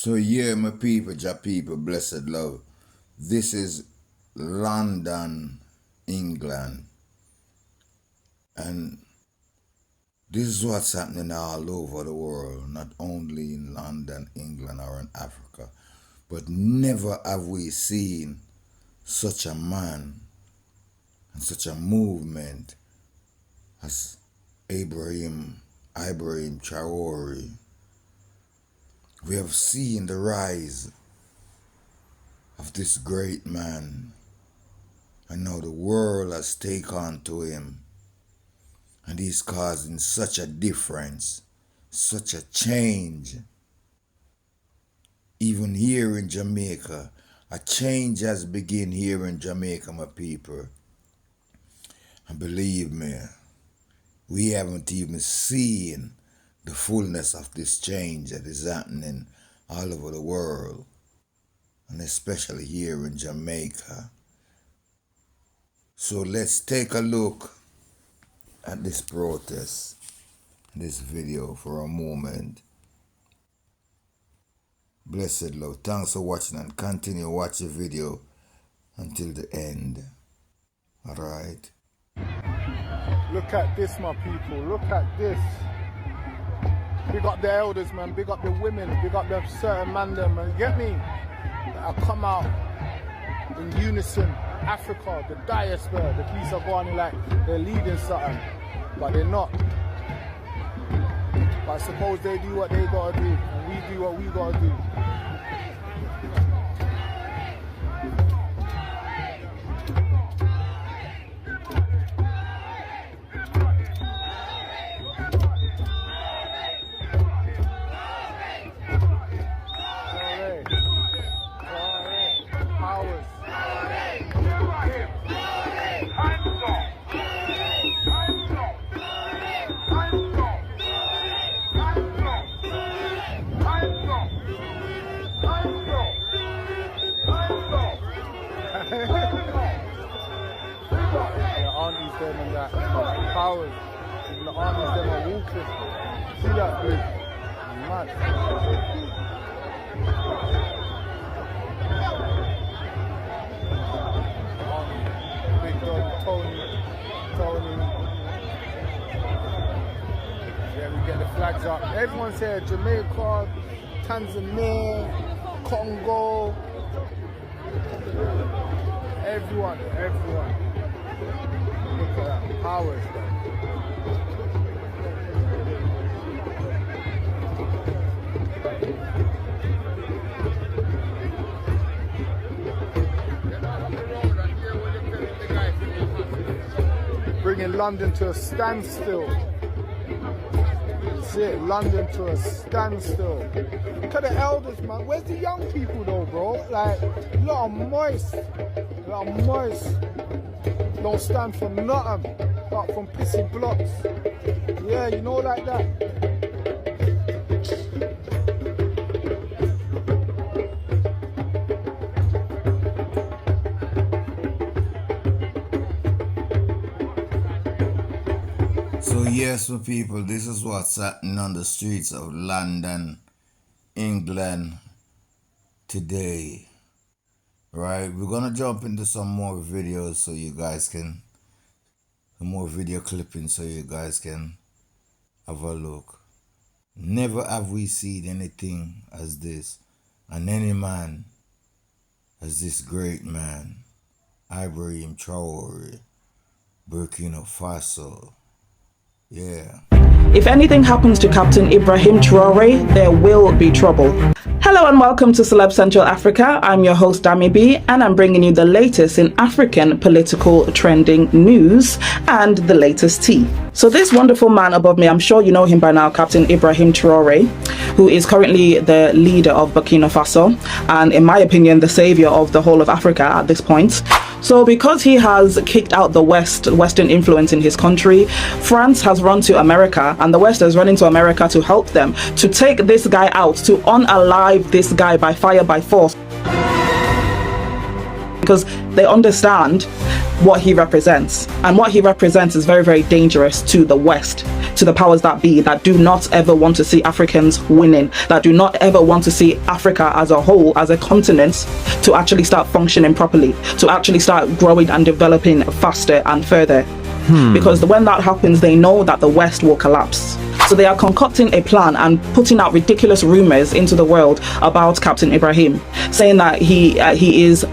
So yeah, my people, Jah people, blessed love. This is London, England. And this is what's happening all over the world, not only in London, England, or in Africa. But never have we seen such a man and such a movement as Ibrahim Traore. We have seen the rise of this great man, and now the world has taken on to him, and he's causing such a difference, such a change. Even here in Jamaica, a change has begun here in Jamaica, my people. And believe me, we haven't even seen the fullness of this change that is happening all over the world, and especially here in Jamaica. So let's take a look at this protest, this video for a moment. Blessed love. Thanks for watching, and continue to watch the video until the end. Alright? Look at this, my people. Look at this. Big up the elders, man. Big up the women. Big up the certain man them, man. Get me? That'll come out in unison. Africa, the diaspora. The police are going like they're leading something, but they're not. But I suppose they do what they gotta do, and we do what we gotta do. Aunties them and that powers, and the aunties them are walking. See that big? Mad. Big dog, Tony. Yeah, we get the flags up. Everyone's here, Jamaica, Tanzania, Congo. Everyone. Look at that, powers though. Bringing London to a standstill. That's it, London to a standstill. Look at the elders, man. Where's the young people though, bro? Like, a lot of moist. Don't stand for nothing apart from pissy blocks. Yeah, you know, like that. So yes, my people, this is what's happening on the streets of London, England today. Right, we're gonna jump into some more videos so you guys can, some more video clippings so you guys can have a look. Never have we seen anything as this, and any man as this great man, Ibrahim Traore, Burkina Faso. Yeah. If anything happens to Captain Ibrahim Traore, there will be trouble. Hello and welcome to Celeb Central Africa. I'm your host Dami B, and I'm bringing you the latest in African political trending news and the latest tea. So this wonderful man above me, I'm sure you know him by now, Captain Ibrahim Traore, who is currently the leader of Burkina Faso, and in my opinion, the savior of the whole of Africa at this point. So because he has kicked out the Western influence in his country, France has run to America, and the West is running to America to help them, to take this guy out, to unalive this guy by fire, by force. Because they understand what he represents. And what he represents is very, very dangerous to the West, to the powers that be, that do not ever want to see Africans winning, that do not ever want to see Africa as a whole, as a continent, to actually start functioning properly, to actually start growing and developing faster and further. Because when that happens, they know that the West will collapse. So they are concocting a plan and putting out ridiculous rumors into the world about Captain Ibrahim, saying that he is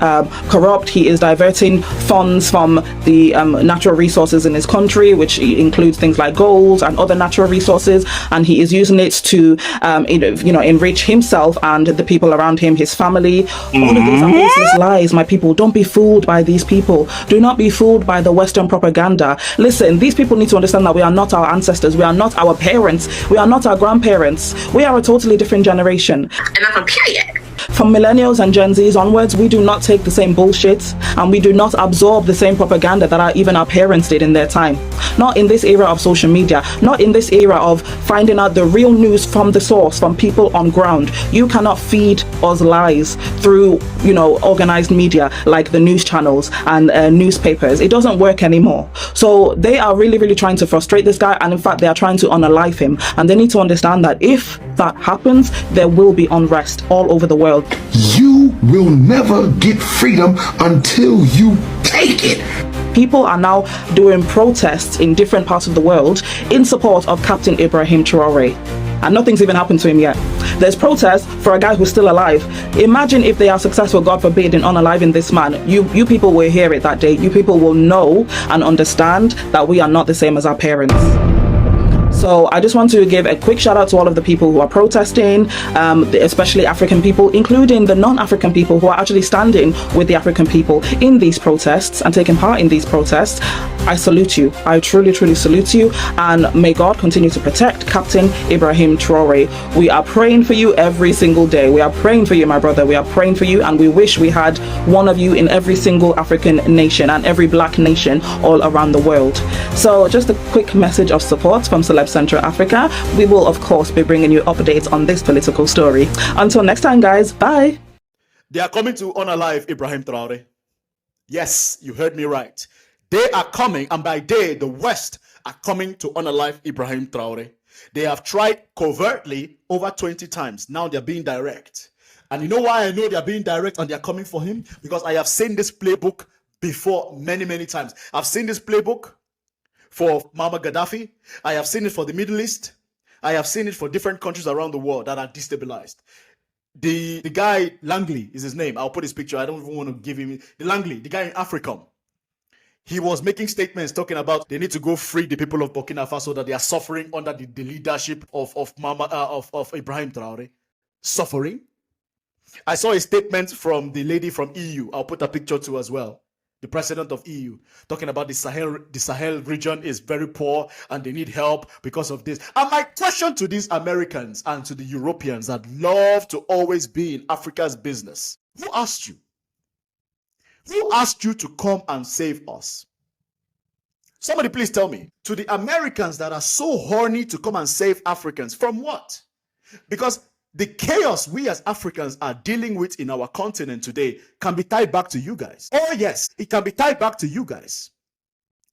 corrupt, he is diverting funds from the natural resources in his country, which includes things like gold and other natural resources, and he is using it to enrich himself and the people around him, his family. All of these are baseless lies, my people. Don't be fooled by these people. Do not be fooled by the Western propaganda. Listen, these people need to understand that we are not our ancestors, we are not our parents, we are not our grandparents. We are a totally different generation. And I'm a period. From millennials and Gen Zs onwards, we do not take the same bullshit and we do not absorb the same propaganda that even our parents did in their time. Not in this era of social media, not in this era of finding out the real news from the source, from people on ground. You cannot feed us lies through, organized media like the news channels and newspapers. It doesn't work anymore. So they are really, really trying to frustrate this guy, and in fact, they are trying to unalive him. And they need to understand that if that happens, there will be unrest all over the world. You will never get freedom until you take it. People are now doing protests in different parts of the world in support of Captain Ibrahim Traore. And nothing's even happened to him yet. There's protests for a guy who's still alive. Imagine if they are successful, God forbid, in unaliving this man. You people will hear it that day. You people will know and understand that we are not the same as our parents. So I just want to give a quick shout out to all of the people who are protesting, especially African people, including the non-African people who are actually standing with the African people in these protests and taking part in these protests. I salute you. I truly, truly salute you. And may God continue to protect Captain Ibrahim Traore. We are praying for you every single day. We are praying for you, my brother. We are praying for you, and we wish we had one of you in every single African nation and every black nation all around the world. So just a quick message of support from Celeb Central Africa. We will, of course, be bringing you updates on this political story. Until next time, guys. Bye. They are coming to unalive Ibrahim Traore. Yes, you heard me right. They are coming, and by they, the West are coming to unalive Ibrahim Traore. They have tried covertly over 20 times. Now they're being direct. And you know why I know they're being direct and they're coming for him? Because I have seen this playbook before many, many times. I've seen this playbook for Muammar Gaddafi. I have seen it for the Middle East. I have seen it for different countries around the world that are destabilized. The guy, Langley is his name. I'll put his picture. I don't even want to give him the Langley, the guy in Africa. He was making statements talking about they need to go free the people of Burkina Faso that they are suffering under the leadership of Ibrahim Traore. Suffering. I saw a statement from the lady from EU. I'll put a picture too as well. The president of EU talking about the Sahel region is very poor and they need help because of this. And my question to these Americans and to the Europeans that love to always be in Africa's business: who asked you? Who asked you to come and save us? Somebody please tell me. To the Americans that are so horny to come and save Africans, from what? Because the chaos we as Africans are dealing with in our continent today can be tied back to you guys. Oh yes, it can be tied back to you guys.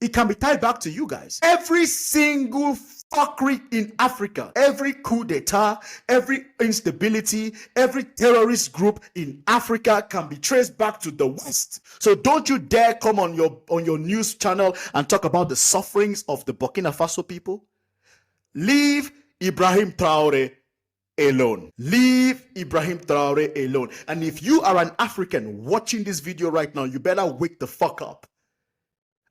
It can be tied back to you guys. Every single fuckery in Africa, every coup d'etat, every instability, every terrorist group in Africa can be traced back to the West. So don't you dare come on your news channel and talk about the sufferings of the Burkina Faso people. Leave Ibrahim Traore alone. Leave Ibrahim Traore alone. And if you are an African watching this video right now, you better wake the fuck up.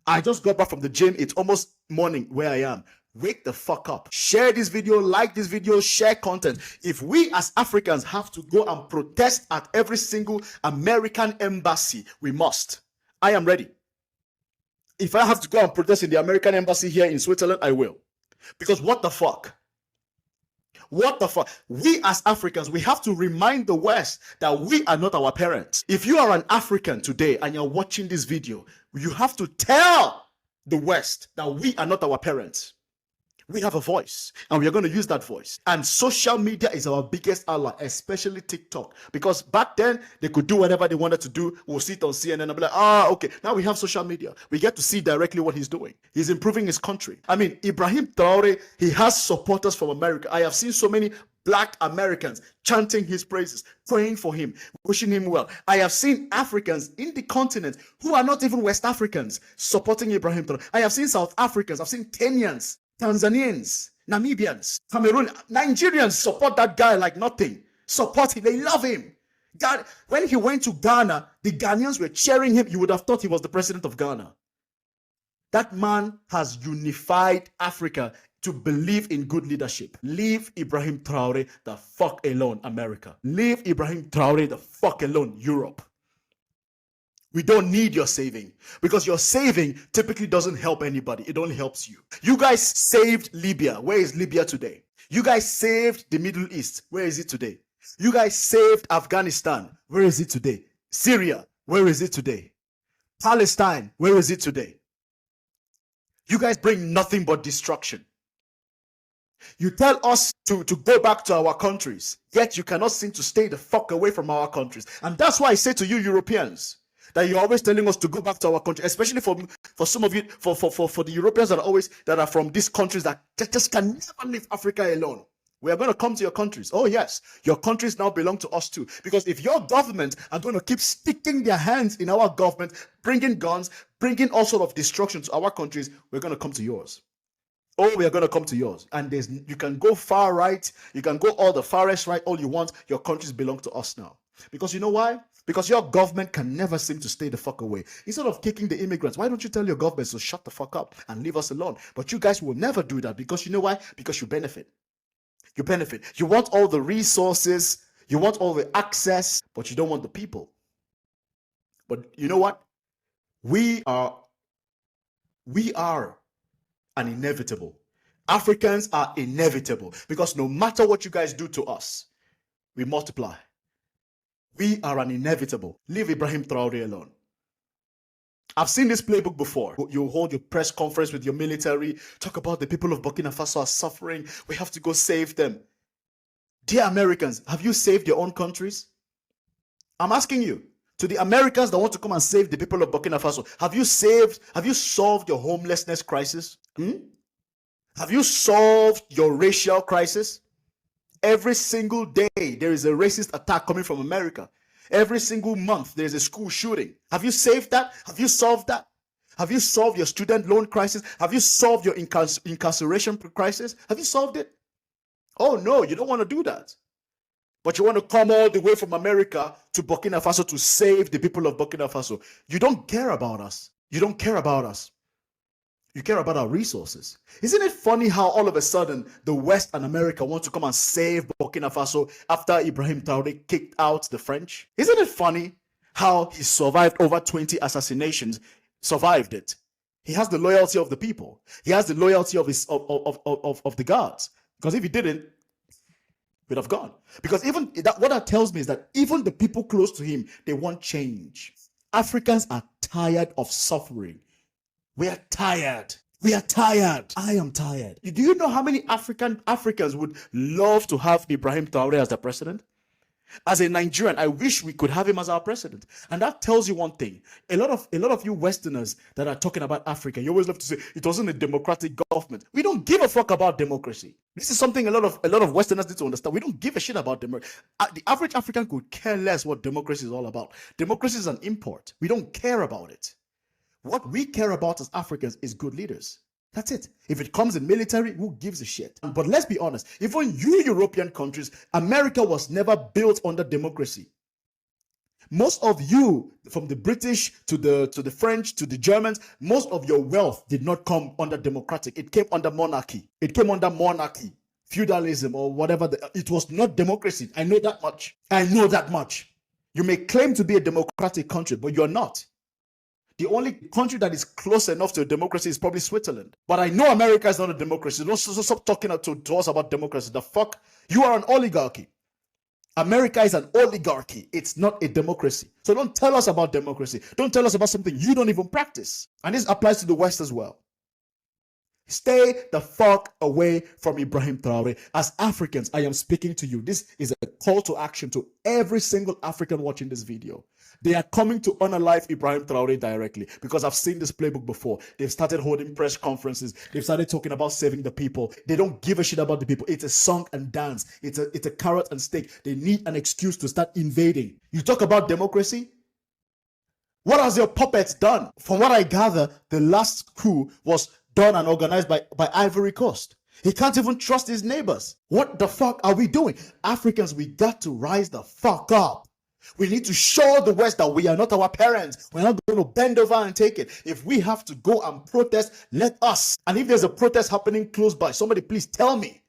I just got back from the gym. It's almost morning where I am. Wake the fuck up. Share this video, like this video, share content. If we as Africans have to go and protest at every single American embassy, we must. I am ready. If I have to go and protest in the American embassy here in Switzerland, I will. Because what the fuck? What the fuck? We as Africans, we have to remind the West that we are not our parents. If you are an African today and you're watching this video, you have to tell the West that we are not our parents. We have a voice, and we are going to use that voice. And social media is our biggest ally, especially TikTok. Because back then, they could do whatever they wanted to do. We'll sit on CNN and be like, okay. Now we have social media. We get to see directly what he's doing. He's improving his country. I mean, Ibrahim Traore, he has supporters from America. I have seen so many Black Americans chanting his praises, praying for him, wishing him well. I have seen Africans in the continent who are not even West Africans supporting Ibrahim Traore. I have seen South Africans. I've seen Kenyans, Tanzanians, Namibians, Cameroon, Nigerians support that guy like nothing. Support him. They love him. God, when he went to Ghana, the Ghanaians were cheering him. You would have thought he was the president of Ghana. That man has unified Africa to believe in good leadership. Leave Ibrahim Traore the fuck alone, America. Leave Ibrahim Traore the fuck alone, Europe. We don't need your saving, because your saving typically doesn't help anybody. It only helps you. You guys saved Libya. Where is Libya today? You guys saved the Middle East. Where is it today? You guys saved Afghanistan. Where is it today? Syria. Where is it today? Palestine. Where is it today? You guys bring nothing but destruction. You tell us to go back to our countries, yet you cannot seem to stay the fuck away from our countries. And that's why I say to you Europeans, that you're always telling us to go back to our country, especially for some of you, for the Europeans that are from these countries that just can never leave Africa alone. We are going to come to your countries. Oh yes, your countries now belong to us too. Because if your government are going to keep sticking their hands in our government, bringing guns, bringing all sort of destruction to our countries, we're going to come to yours. Oh, we are going to come to yours. And you can go far right, you can go all the farthest right, all you want. Your countries belong to us now. Because you know why? Because your government can never seem to stay the fuck away. Instead of kicking the immigrants, why don't you tell your government to shut the fuck up and leave us alone? But you guys will never do that, because you know why? Because you benefit. You benefit. You want all the resources, you want all the access, but you don't want the people. But you know what? We are an inevitable. Africans are inevitable, because no matter what you guys do to us, we multiply. We are an inevitable. Leave Ibrahim Traore alone. I've seen this playbook before. You hold your press conference with your military, talk about the people of Burkina Faso are suffering. We have to go save them. Dear Americans, have you saved your own countries? I'm asking you. To the Americans that want to come and save the people of Burkina Faso, have you solved your homelessness crisis? Have you solved your racial crisis? Every single day, there is a racist attack coming from America. Every single month, there is a school shooting. Have you saved that? Have you solved that? Have you solved your student loan crisis? Have you solved your incarceration crisis? Have you solved it? Oh no, you don't want to do that. But you want to come all the way from America to Burkina Faso to save the people of Burkina Faso. You don't care about us. You don't care about us. You care about our resources. Isn't it funny how all of a sudden the West and America want to come and save Burkina Faso after Ibrahim Traore kicked out the French? Isn't it funny how he survived over 20 assassinations, survived it? He has the loyalty of the people. He has the loyalty of the guards. Because if he didn't, we'd have gone. Because even that, what that tells me is that even the people close to him, they want change. Africans are tired of suffering. We are tired. We are tired. I am tired. Do you know how many Africans would love to have Ibrahim Traore as the president? As a Nigerian, I wish we could have him as our president. And that tells you one thing. A lot of you Westerners that are talking about Africa, you always love to say it wasn't a democratic government. We don't give a fuck about democracy. This is something a lot of Westerners need to understand. We don't give a shit about democracy. The average African could care less what democracy is all about. Democracy is an import. We don't care about it. What we care about as Africans is good leaders. That's it. If it comes in military, who gives a shit? But let's be honest, even you European countries, America was never built under democracy. Most of you, from the British to the French to the Germans, most of your wealth did not come under democratic. It came under monarchy. It came under monarchy, feudalism, or whatever. It was not democracy. I know that much. I know that much. You may claim to be a democratic country, but you're not. The only country that is close enough to a democracy is probably Switzerland. But I know America is not a democracy. Don't stop talking to us about democracy. The fuck? You are an oligarchy. America is an oligarchy. It's not a democracy. So don't tell us about democracy. Don't tell us about something you don't even practice. And this applies to the West as well. Stay the fuck away from Ibrahim Traore. As Africans, I am speaking to you. This is a call to action to every single African watching this video. They are coming to honor life Ibrahim Traore directly because I've seen this playbook before. They've started holding press conferences. They've started talking about saving the people. They don't give a shit about the people. It's a song and dance. It's a carrot and stick. They need an excuse to start invading. You talk about democracy? What has your puppets done? From what I gather, the last coup was done and organized by Ivory Coast. He can't even trust his neighbors. What the fuck are we doing? Africans, we got to rise the fuck up. We need to show the West that we are not our parents. We're not going to bend over and take it. If we have to go and protest, let us. And if there's a protest happening close by, somebody please tell me.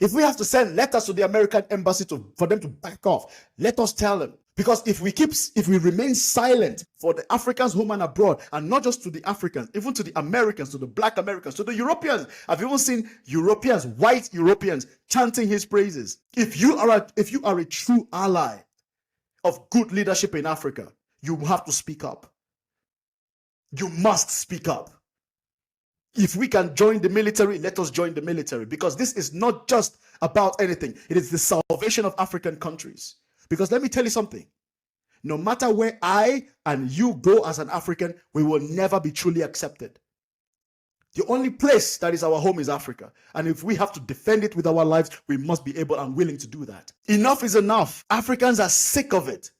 If we have to send letters to the American embassy for them to back off, let us tell them. Because if we remain silent for the Africans home and abroad, and not just to the Africans, even to the Americans, to the black Americans, to the Europeans, I've even seen Europeans, white Europeans, chanting his praises. If you are a true ally of good leadership in Africa, you have to speak up. You must speak up. If we can join the military, let us join the military, because this is not just about anything. It is the salvation of African countries. Because let me tell you something. No matter where I and you go as an African, we will never be truly accepted. The only place that is our home is Africa. And if we have to defend it with our lives, we must be able and willing to do that. Enough is enough. Africans are sick of it.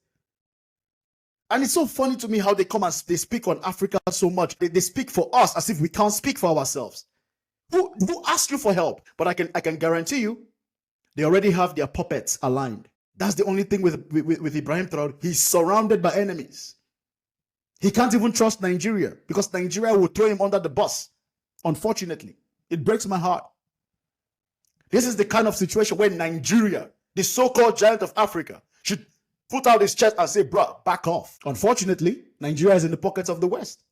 And it's so funny to me how they come and they speak on Africa so much. They speak for us as if we can't speak for ourselves. Who asked you for help? But I can guarantee you, they already have their puppets aligned. That's the only thing with Ibrahim Traore. He's surrounded by enemies. He can't even trust Nigeria because Nigeria will throw him under the bus. Unfortunately, it breaks my heart. This is the kind of situation where Nigeria, the so-called giant of Africa, should put out his chest and say, bruh, back off. Unfortunately, Nigeria is in the pockets of the West.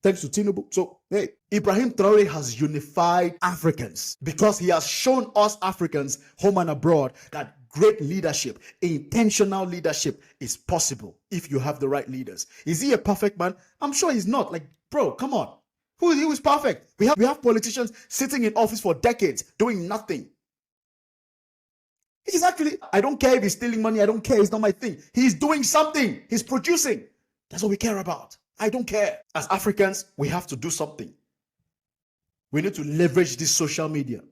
Thanks to Tinubu. So, hey, Ibrahim Traore has unified Africans because he has shown us Africans, home and abroad, that great leadership, intentional leadership is possible if you have the right leaders. Is he a perfect man? I'm sure he's not. Like, bro, come on. Who is perfect? We have politicians sitting in office for decades doing nothing. He's actually, I don't care if he's stealing money. I don't care. It's not my thing. He's doing something. He's producing. That's what we care about. I don't care. As Africans, we have to do something. We need to leverage this social media.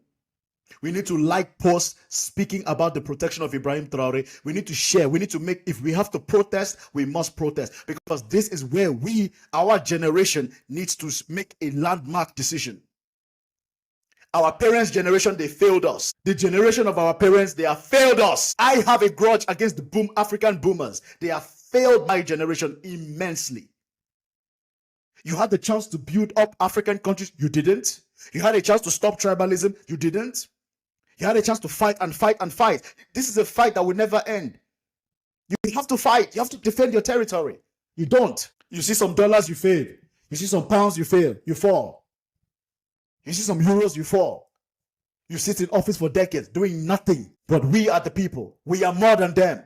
We need to like posts speaking about the protection of Ibrahim Traore. We need to share. We need to make, if we have to protest, we must protest. Because this is where our generation, needs to make a landmark decision. Our parents' generation, they failed us. The generation of our parents, they have failed us. I have a grudge against the African boomers. They have failed my generation immensely. You had the chance to build up African countries. You didn't. You had a chance to stop tribalism. You didn't. You had a chance to fight and fight and fight. This is a fight that will never end. You have to fight. You have to defend your territory. You don't. You see some dollars, you fail. You see some pounds, you fail. You fall. You see some euros, you fall. You sit in office for decades doing nothing. But we are the people. We are more than them.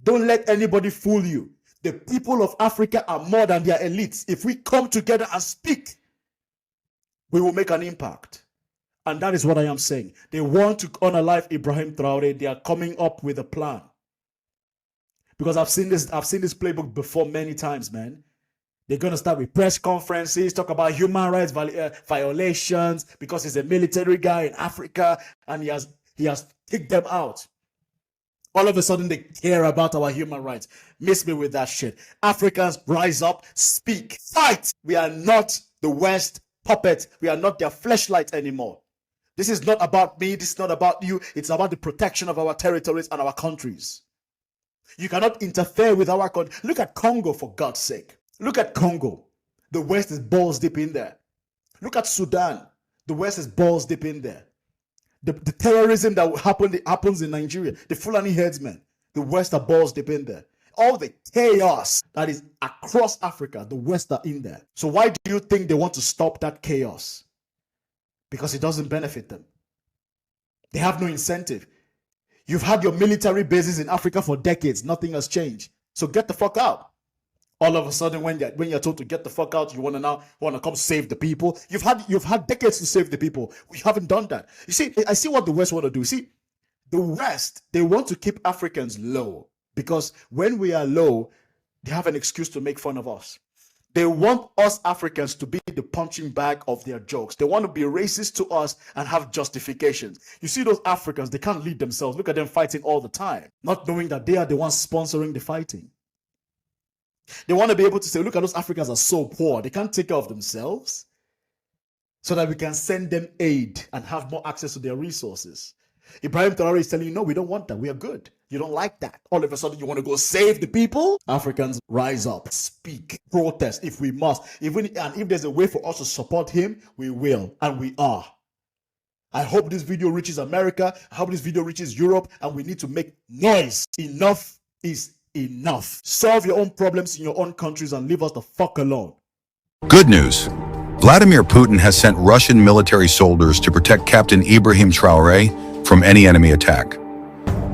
Don't let anybody fool you. The people of Africa are more than their elites. If we come together and speak, we will make an impact. And that is what I am saying. They want to honor life Ibrahim Traore. They are coming up with a plan. Because I've seen this playbook before many times, man. They're going to start with press conferences, talk about human rights violations, because he's a military guy in Africa and he has kicked them out. All of a sudden, they care about our human rights. Miss me with that shit. Africans, rise up, speak, fight. We are not the West puppet. We are not their fleshlight anymore. This is not about me. This is not about you. It's about the protection of our territories and our countries. You cannot interfere with our country. Look at Congo, for God's sake. Look at Congo. The West is balls deep in there. Look at Sudan. The West is balls deep in there. The terrorism that happens in Nigeria, the Fulani headsmen, the West are balls deep in there. All the chaos that is across Africa, the West are in there. So why do you think they want to stop that chaos? Because it doesn't benefit them. They have no incentive. You've had your military bases in Africa for decades. Nothing has changed. So get the fuck out. All of a sudden, when you're told to get the fuck out, you want to come save the people. You've had decades to save the people. We haven't done that. You see, I see what the West want to do. See, the West, they want to keep Africans low because when we are low, they have an excuse to make fun of us. They want us Africans to be the punching bag of their jokes. They want to be racist to us and have justifications. You see those Africans, they can't lead themselves. Look at them fighting all the time, not knowing that they are the ones sponsoring the fighting. They want to be able to say, look at those Africans are so poor. They can't take care of themselves so that we can send them aid and have more access to their resources. Ibrahim Traore is telling you, no, we don't want that. We are good. You don't like that. All of a sudden, you want to go save the people? Africans, rise up, speak, protest if we must. And if there's a way for us to support him, we will, and we are. I hope this video reaches America. I hope this video reaches Europe, and we need to make noise. Enough is enough. Solve your own problems in your own countries and leave us the fuck alone. Good news. Vladimir Putin has sent Russian military soldiers to protect Captain Ibrahim Traore from any enemy attack.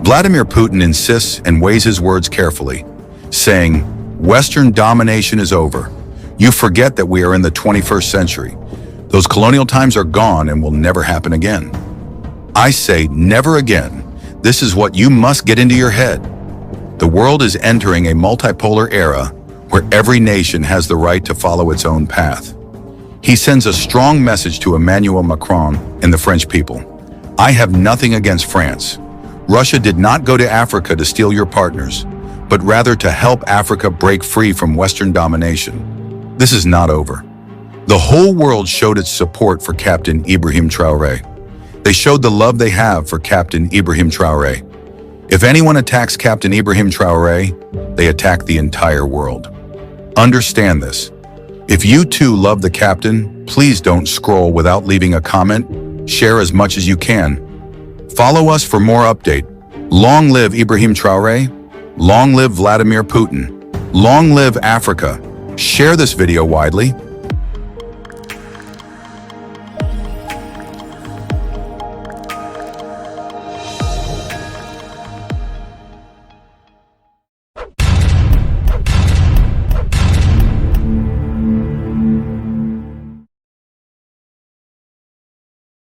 Vladimir Putin insists and weighs his words carefully, saying, Western domination is over. You forget that we are in the 21st century. Those colonial times are gone and will never happen again. I say never again. This is what you must get into your head. The world is entering a multipolar era where every nation has the right to follow its own path. He sends a strong message to Emmanuel Macron and the French people. I have nothing against France. Russia did not go to Africa to steal your partners, but rather to help Africa break free from Western domination. This is not over. The whole world showed its support for Captain Ibrahim Traore. They showed the love they have for Captain Ibrahim Traore. If anyone attacks Captain Ibrahim Traore, they attack the entire world. Understand this. If you too love the captain, please don't scroll without leaving a comment. Share as much as you can. Follow us for more update. Long live Ibrahim Traore. Long live Vladimir Putin. Long live Africa. Share this video widely.